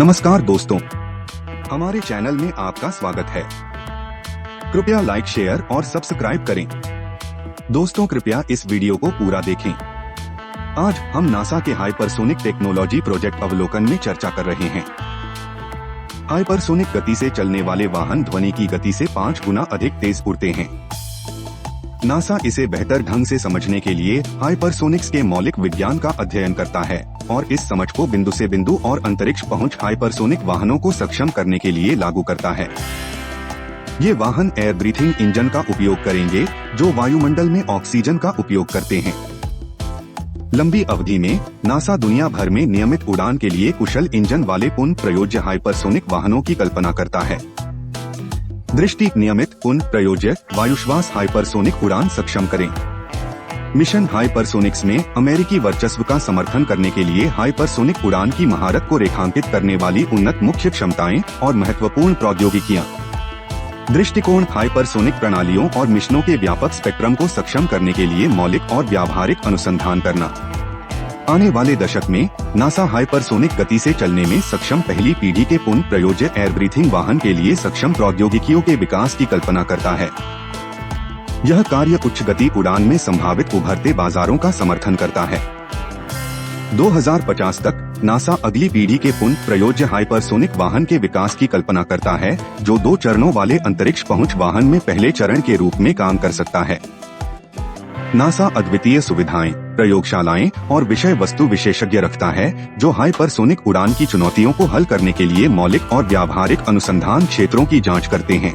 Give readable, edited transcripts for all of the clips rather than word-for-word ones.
नमस्कार दोस्तों, हमारे चैनल में आपका स्वागत है। कृपया लाइक, शेयर और सब्सक्राइब करें। दोस्तों, कृपया इस वीडियो को पूरा देखें। आज हम नासा के हाइपरसोनिक टेक्नोलॉजी प्रोजेक्ट अवलोकन में चर्चा कर रहे हैं। हाइपरसोनिक गति से चलने वाले वाहन ध्वनि की गति से 5 गुना अधिक तेज उड़ते हैं। नासा इसे बेहतर ढंग से समझने के लिए हाइपरसोनिक्स के मौलिक विज्ञान का अध्ययन करता है और इस समझ को बिंदु से बिंदु और अंतरिक्ष पहुंच हाइपरसोनिक वाहनों को सक्षम करने के लिए लागू करता है। ये वाहन एयर ब्रीथिंग इंजन का उपयोग करेंगे जो वायुमंडल में ऑक्सीजन का उपयोग करते हैं। लंबी अवधि में नासा दुनिया भर में नियमित उड़ान के लिए कुशल इंजन वाले पुनः प्रयोज्य हाइपरसोनिक वाहनों की कल्पना करता है। दृष्टि नियमित पुनः प्रयोज्य वायुश्वास हाइपरसोनिक उड़ान सक्षम करें। मिशन हाइपरसोनिक्स में अमेरिकी वर्चस्व का समर्थन करने के लिए हाइपरसोनिक उड़ान की महारत को रेखांकित करने वाली उन्नत मुख्य क्षमताएं और महत्वपूर्ण प्रौद्योगिकियां। दृष्टिकोण हाइपरसोनिक प्रणालियों और मिशनों के व्यापक स्पेक्ट्रम को सक्षम करने के लिए मौलिक और व्यावहारिक अनुसंधान करना। आने वाले दशक में नासा हाइपरसोनिक गति से चलने में सक्षम पहली पीढ़ी के पुनः प्रयोज्य एयर ब्रीथिंग वाहन के लिए सक्षम प्रौद्योगिकियों के विकास की कल्पना करता है। यह कार्य उच्च गति उड़ान में संभावित उभरते बाजारों का समर्थन करता है। 2050 तक नासा अगली पीढ़ी के पुनः प्रयोज्य हाइपरसोनिक वाहन के विकास की कल्पना करता है जो 2 चरणों वाले अंतरिक्ष पहुंच वाहन में पहले चरण के रूप में काम कर सकता है। नासा अद्वितीय सुविधाएं, प्रयोगशालाएं और विषय वस्तु विशेषज्ञ रखता है जो हाइपरसोनिक उड़ान की चुनौतियों को हल करने के लिए मौलिक और व्यावहारिक अनुसंधान क्षेत्रों की जांच करते हैं।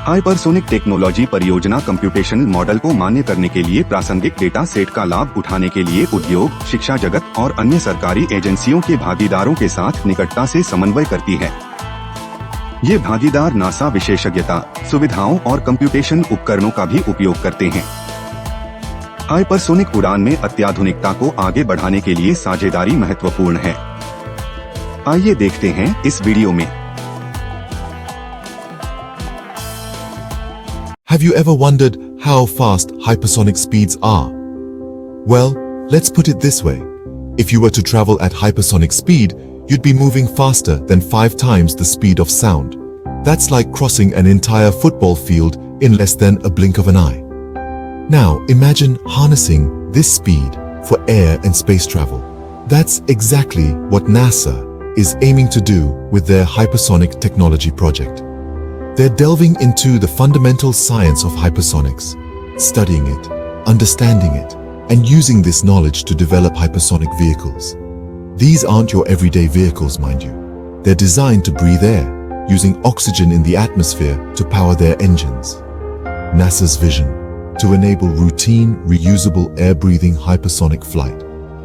हाइपरसोनिक टेक्नोलॉजी परियोजना कंप्यूटेशनल मॉडल को मान्य करने के लिए प्रासंगिक डेटा सेट का लाभ उठाने के लिए उद्योग, शिक्षा जगत और अन्य सरकारी एजेंसियों के भागीदारों के साथ निकटता से समन्वय करती है। ये भागीदार नासा विशेषज्ञता, सुविधाओं और कंप्यूटेशन उपकरणों का भी उपयोग करते हैं। हाइपरसोनिक उड़ान में अत्याधुनिकता को आगे बढ़ाने के लिए साझेदारी महत्वपूर्ण है। आइए देखते हैं इस वीडियो में। Have you ever wondered how fast hypersonic speeds are? Well, let's put it this way. If you were to travel at hypersonic speed, you'd be moving faster than 5 times the speed of sound. That's like crossing an entire football field in less than a blink of an eye. Now, imagine harnessing this speed for air and space travel. That's exactly what NASA is aiming to do with their hypersonic technology project. They're delving into the fundamental science of hypersonics, studying it, understanding it, and using this knowledge to develop hypersonic vehicles. These aren't your everyday vehicles, mind you. They're designed to breathe air, using oxygen in the atmosphere to power their engines. NASA's vision: to enable routine, reusable air-breathing hypersonic flight.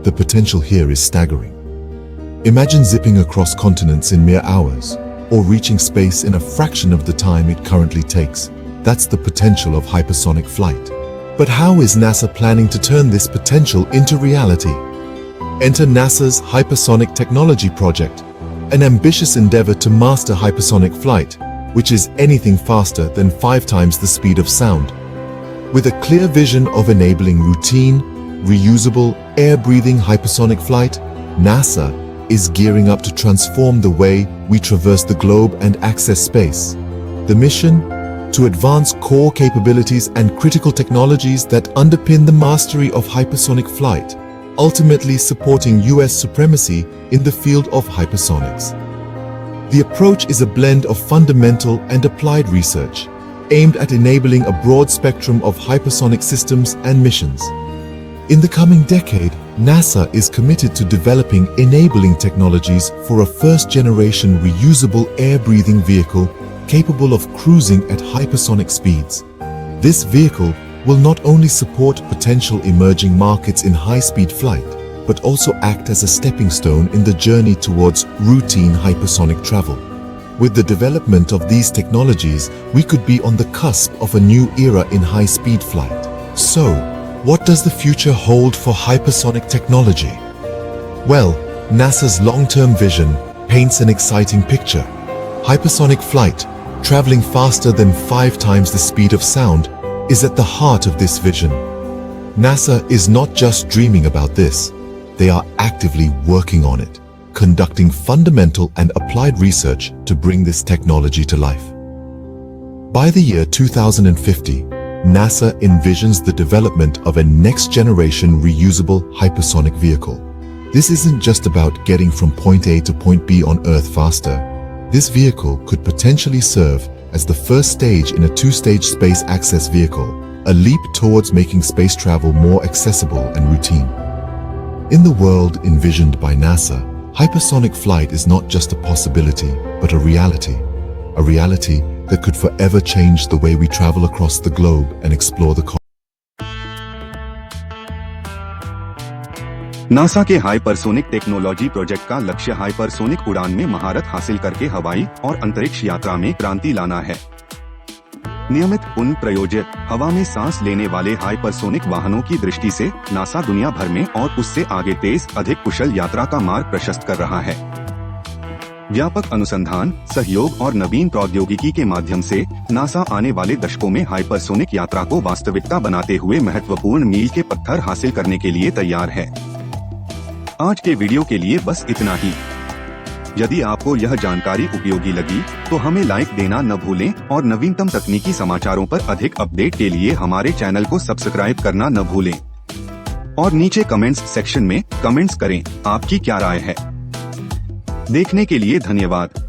The potential here is staggering. Imagine zipping across continents in mere hours, or reaching space in a fraction of the time it currently takes. That's the potential of hypersonic flight. But how is NASA planning to turn this potential into reality? Enter NASA's Hypersonic Technology Project, an ambitious endeavor to master hypersonic flight, which is anything faster than 5 times the speed of sound. With a clear vision of enabling routine, reusable, air-breathing hypersonic flight, NASA is gearing up to transform the way we traverse the globe and access space. The mission? To advance core capabilities and critical technologies that underpin the mastery of hypersonic flight, ultimately supporting US supremacy in the field of hypersonics. The approach is a blend of fundamental and applied research, aimed at enabling a broad spectrum of hypersonic systems and missions. In the coming decade, NASA is committed to developing enabling technologies for a first-generation reusable air-breathing vehicle capable of cruising at hypersonic speeds. This vehicle will not only support potential emerging markets in high-speed flight, but also act as a stepping stone in the journey towards routine hypersonic travel. With the development of these technologies, we could be on the cusp of a new era in high-speed flight. So, what does the future hold for hypersonic technology? Well, NASA's long-term vision paints an exciting picture. Hypersonic flight, traveling faster than 5 times the speed of sound, is at the heart of this vision. NASA is not just dreaming about this, they are actively working on it. conducting fundamental and applied research to bring this technology to life. By the year 2050, NASA envisions the development of a next-generation reusable hypersonic vehicle. This isn't just about getting from point A to point B on Earth faster. This vehicle could potentially serve as the first stage in a two-stage space access vehicle, a leap towards making space travel more accessible and routine. In the world envisioned by NASA, hypersonic flight is not just a possibility, but a reality that could forever change the way we travel across the globe and explore the NASA के hypersonic technology project का लक्ष्य hypersonic उड़ान में महारत हासिल करके हवाई और अंतरिक्ष यात्रा में क्रांति लाना है। नियमित उन प्रयोजित हवा में सांस लेने वाले हाइपरसोनिक वाहनों की दृष्टि से नासा दुनिया भर में और उससे आगे तेज अधिक कुशल यात्रा का मार्ग प्रशस्त कर रहा है। व्यापक अनुसंधान, सहयोग और नवीन प्रौद्योगिकी के माध्यम से नासा आने वाले दशकों में हाइपरसोनिक यात्रा को वास्तविकता बनाते हुए महत्वपूर्ण मील के पत्थर हासिल करने के लिए तैयार है। आज के वीडियो के लिए बस इतना ही। यदि आपको यह जानकारी उपयोगी लगी तो हमें लाइक देना न भूलें और नवीनतम तकनीकी समाचारों पर अधिक अपडेट के लिए हमारे चैनल को सब्सक्राइब करना न भूलें। और नीचे कमेंट्स सेक्शन में कमेंट्स करें, आपकी क्या राय है। देखने के लिए धन्यवाद।